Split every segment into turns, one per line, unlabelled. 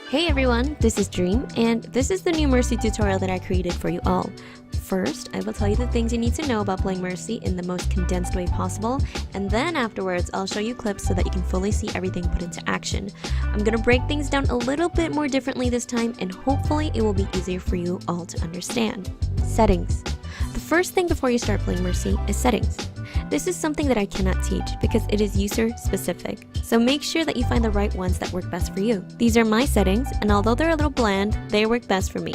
Hey everyone, this is Dream, and this is the new Mercy tutorial that I created for you all. First, I will tell you the things you need to know about playing Mercy in the most condensed way possible, and then afterwards I'll show you clips so that you can fully see everything put into action. I'm gonna break things down a little bit more differently this time, and hopefully it will be easier for you all to understand. Settings. The first thing before you start playing Mercy is settings. This is something that I cannot teach because it is user specific, so make sure that you find the right ones that work best for you. These are my settings, and although they're a little bland, they work best for me.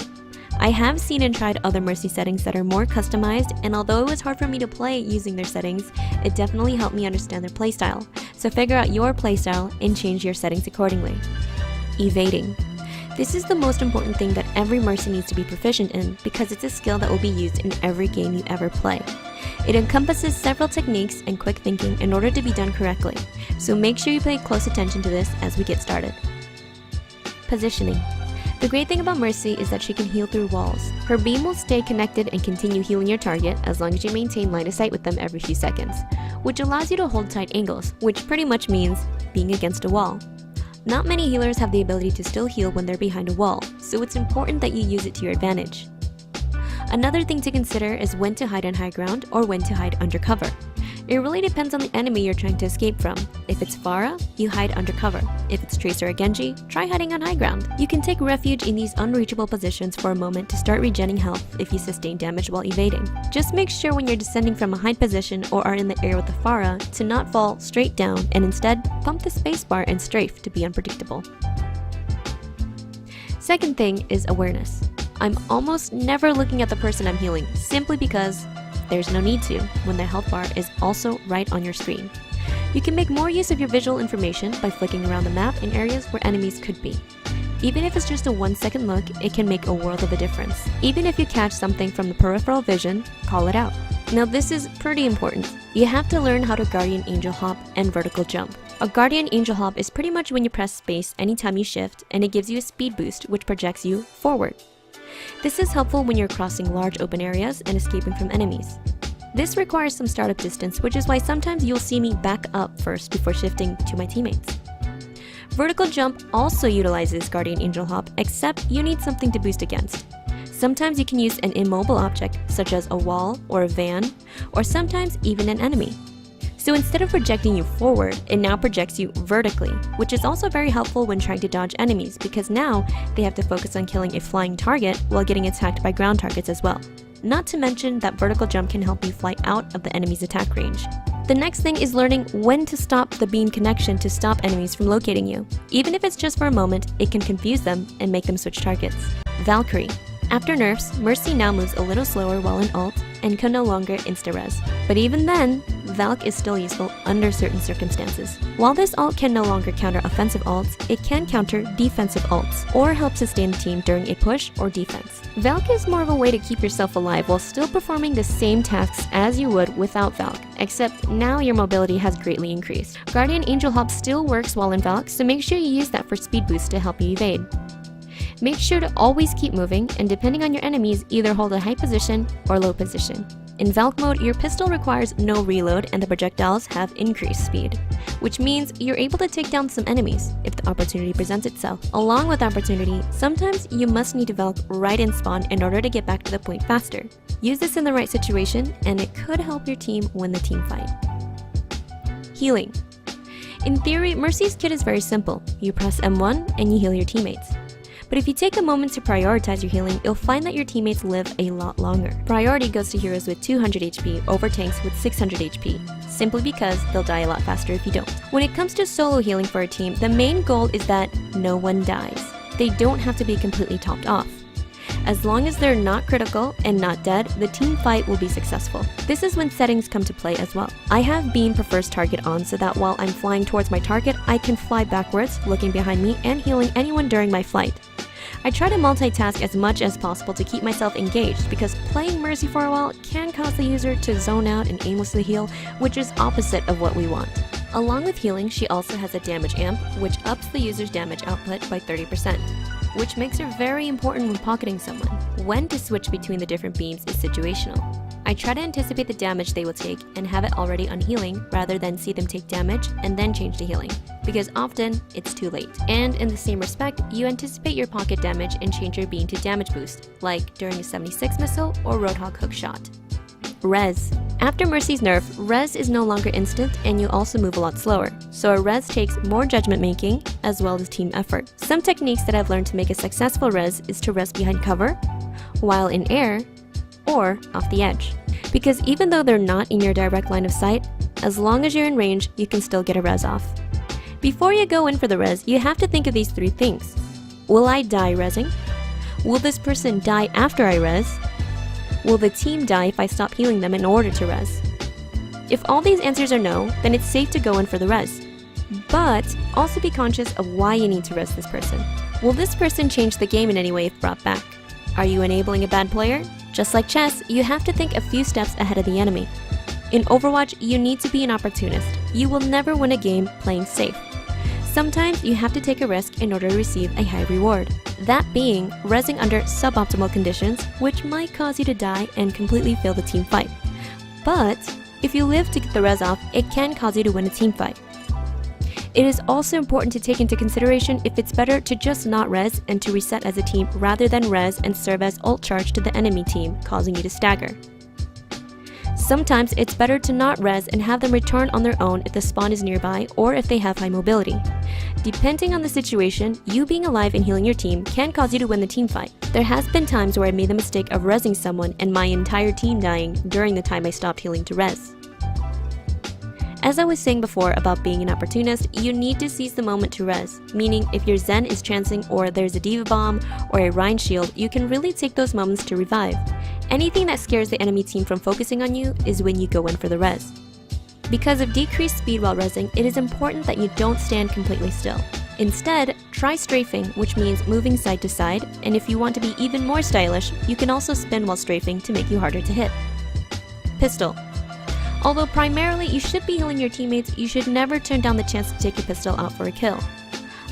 I have seen and tried other Mercy settings that are more customized, and although it was hard for me to play using their settings, it definitely helped me understand their playstyle. So figure out your playstyle and change your settings accordingly. Evading. This is the most important thing that every Mercy needs to be proficient in because it's a skill that will be used in every game you ever play. It encompasses several techniques and quick thinking in order to be done correctly, so make sure you pay close attention to this as we get started. Positioning. The great thing about Mercy is that she can heal through walls. Her beam will stay connected and continue healing your target as long as you maintain line of sight with them every few seconds, which allows you to hold tight angles, which pretty much means being against a wall. Not many healers have the ability to still heal when they're behind a wall, so it's important that you use it to your advantage. Another thing to consider is when to hide on high ground or when to hide under cover. It really depends on the enemy you're trying to escape from. If it's Pharah, you hide under cover. If it's Tracer or Genji, try hiding on high ground. You can take refuge in these unreachable positions for a moment to start regenerating health if you sustain damage while evading. Just make sure when you're descending from a hide position or are in the air with the Pharah to not fall straight down and instead pump the spacebar and strafe to be unpredictable. Second thing is awareness. I'm almost never looking at the person I'm healing simply because there's no need to when their health bar is also right on your screen. You can make more use of your visual information by flicking around the map in areas where enemies could be. Even if it's just a 1-second look, it can make a world of a difference. Even if you catch something from the peripheral vision, call it out. Now this is pretty important. You have to learn how to Guardian Angel Hop and Vertical Jump. A Guardian Angel Hop is pretty much when you press space anytime you shift, and it gives you a speed boost which projects you forward. This is helpful when you're crossing large open areas and escaping from enemies. This requires some startup distance, which is why sometimes you'll see me back up first before shifting to my teammates. Vertical Jump also utilizes Guardian Angel Hop, except you need something to boost against. Sometimes you can use an immobile object, such as a wall or a van, or sometimes even an enemy. So instead of projecting you forward, it now projects you vertically, which is also very helpful when trying to dodge enemies because now they have to focus on killing a flying target while getting attacked by ground targets as well. Not to mention that Vertical Jump can help you fly out of the enemy's attack range. The next thing is learning when to stop the beam connection to stop enemies from locating you. Even if it's just for a moment, it can confuse them and make them switch targets. Valkyrie. After nerfs, Mercy now moves a little slower while in ult and can no longer insta-res. But even then, Valk is still useful under certain circumstances. While this ult can no longer counter offensive ults, it can counter defensive ults or help sustain the team during a push or defense. Valk is more of a way to keep yourself alive while still performing the same tasks as you would without Valk, except now your mobility has greatly increased. Guardian Angel Hop still works while in Valk, so make sure you use that for speed boost to help you evade. Make sure to always keep moving, and depending on your enemies, either hold a high position or low position. In Valk mode, your pistol requires no reload and the projectiles have increased speed, which means you're able to take down some enemies if the opportunity presents itself. Along with opportunity, sometimes you must need to Valk right in spawn in order to get back to the point faster. Use this in the right situation, and it could help your team win the team fight. Healing. In theory, Mercy's kit is very simple. You press M1 and you heal your teammates. But if you take a moment to prioritize your healing, you'll find that your teammates live a lot longer. Priority goes to heroes with 200 HP over tanks with 600 HP, simply because they'll die a lot faster if you don't. When it comes to solo healing for a team, the main goal is that no one dies. They don't have to be completely topped off. As long as they're not critical and not dead, the team fight will be successful. This is when settings come to play as well. I have Beam Prefers Target on so that while I'm flying towards my target, I can fly backwards, looking behind me and healing anyone during my flight. I try to multitask as much as possible to keep myself engaged because playing Mercy for a while can cause the user to zone out and aimlessly heal, which is opposite of what we want. Along with healing, she also has a damage amp, which ups the user's damage output by 30%, which makes her very important when pocketing someone. When to switch between the different beams is situational. I try to anticipate the damage they will take and have it already on healing rather than see them take damage and then change to healing, because often it's too late. And in the same respect, you anticipate your pocket damage and change your beam to damage boost, like during a 76 missile or Roadhog hook shot. Res. After Mercy's nerf, Res is no longer instant and you also move a lot slower, so a Res takes more judgment making as well as team effort. Some techniques that I've learned to make a successful Res is to res behind cover, while in air, or off the edge. Because even though they're not in your direct line of sight, as long as you're in range, you can still get a res off. Before you go in for the res, you have to think of these 3 things. Will I die resing? Will this person die after I res? Will the team die if I stop healing them in order to res? If all these answers are no, then it's safe to go in for the res. But also be conscious of why you need to res this person. Will this person change the game in any way if brought back? Are you enabling a bad player? Just like chess, you have to think a few steps ahead of the enemy. In Overwatch, you need to be an opportunist. You will never win a game playing safe. Sometimes you have to take a risk in order to receive a high reward. That being, resing under suboptimal conditions, which might cause you to die and completely fail the team fight. But if you live to get the res off, it can cause you to win a team fight. It is also important to take into consideration if it's better to just not res and to reset as a team rather than res and serve as ult charge to the enemy team, causing you to stagger. Sometimes it's better to not res and have them return on their own if the spawn is nearby or if they have high mobility. Depending on the situation, you being alive and healing your team can cause you to win the team fight. There has been times where I made the mistake of resing someone and my entire team dying during the time I stopped healing to res. As I was saying before about being an opportunist, you need to seize the moment to res, meaning if your Zen is chancing or there's a Diva Bomb or a Rhine Shield, you can really take those moments to revive. Anything that scares the enemy team from focusing on you is when you go in for the res. Because of decreased speed while resing, it is important that you don't stand completely still. Instead, try strafing, which means moving side to side, and if you want to be even more stylish, you can also spin while strafing to make you harder to hit. Pistol. Although primarily you should be healing your teammates, you should never turn down the chance to take your pistol out for a kill.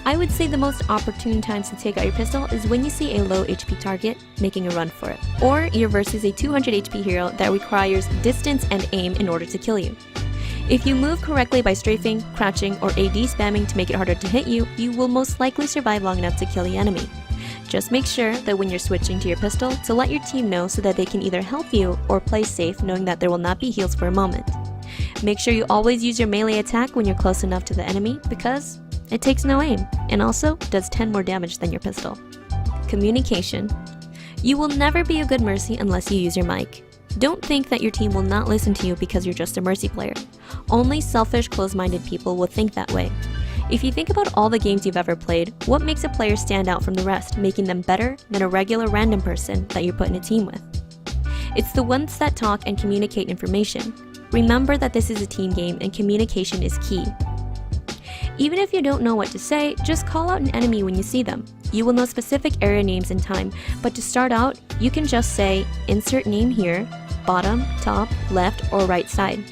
I would say the most opportune times to take out your pistol is when you see a low HP target making a run for it, or you're versus a 200 HP hero that requires distance and aim in order to kill you. If you move correctly by strafing, crouching, or AD spamming to make it harder to hit you, you will most likely survive long enough to kill the enemy. Just make sure that when you're switching to your pistol, to let your team know so that they can either help you or play safe knowing that there will not be heals for a moment. Make sure you always use your melee attack when you're close enough to the enemy because it takes no aim and also does 10 more damage than your pistol. Communication. You will never be a good Mercy unless you use your mic. Don't think that your team will not listen to you because you're just a Mercy player. Only selfish, close-minded people will think that way. If you think about all the games you've ever played, what makes a player stand out from the rest, making them better than a regular random person that you're put in a team with? It's the ones that talk and communicate information. Remember that this is a team game and communication is key. Even if you don't know what to say, just call out an enemy when you see them. You will know specific area names in time, but to start out, you can just say, insert name here, bottom, top, left, or right side.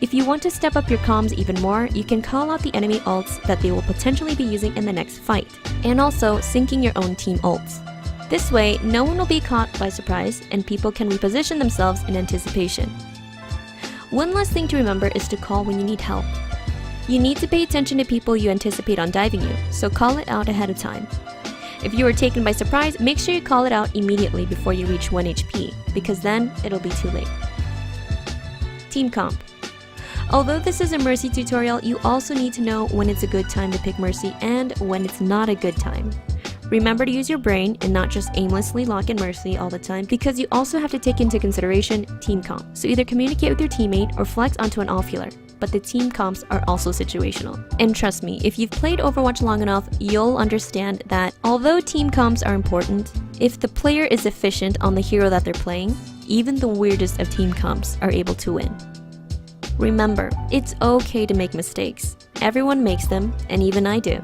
If you want to step up your comms even more, you can call out the enemy ults that they will potentially be using in the next fight, and also syncing your own team ults. This way, no one will be caught by surprise, and people can reposition themselves in anticipation. One last thing to remember is to call when you need help. You need to pay attention to people you anticipate on diving you, so call it out ahead of time. If you are taken by surprise, make sure you call it out immediately before you reach 1 HP, because then it'll be too late. Team comp. Although this is a Mercy tutorial, you also need to know when it's a good time to pick Mercy and when it's not a good time. Remember to use your brain and not just aimlessly lock in Mercy all the time, because you also have to take into consideration team comp. So either communicate with your teammate or flex onto an off healer, but the team comps are also situational. And trust me, if you've played Overwatch long enough, you'll understand that although team comps are important, if the player is efficient on the hero that they're playing, even the weirdest of team comps are able to win. Remember, it's okay to make mistakes. Everyone makes them, and even I do.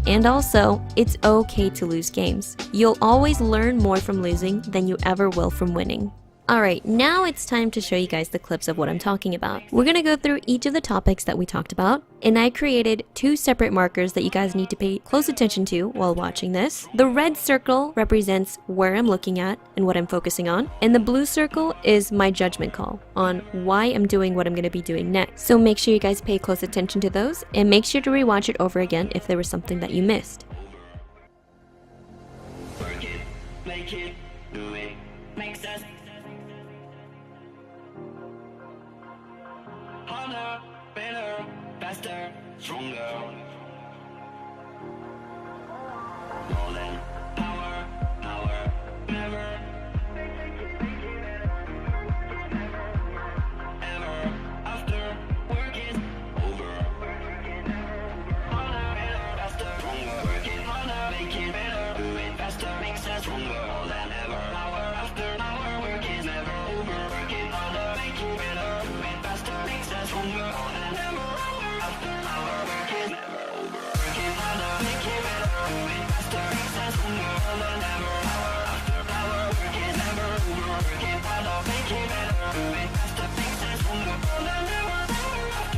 And also, it's okay to lose games. You'll always learn more from losing than you ever will from winning. Alright, now it's time to show you guys the clips of what I'm talking about. We're gonna go through each of the topics that we talked about, and I created 2 separate markers that you guys need to pay close attention to while watching this. The red circle represents where I'm looking at and what I'm focusing on, and the blue circle is my judgment call on why I'm doing what I'm gonna be doing next. So make sure you guys pay close attention to those, and make sure to rewatch it over again if there was something that you missed.
Work it, make it, do it, make sense. Harder, better, faster, stronger. More than power, power, never. Ever after work is over. Harder, better, faster, stronger. Work it harder, make it better, do it faster, makes us stronger. More than ever. Power after hour, work is never over. Work it harder, make it better, do it faster, makes us stronger. More than ever. Hour after hour, work is never over. Work it harder, make it better, do it faster, makes us stronger. More than ever. Hour after hour, work is never over. Work it harder, make it better, do it faster, makes us stronger. More than ever. Hour after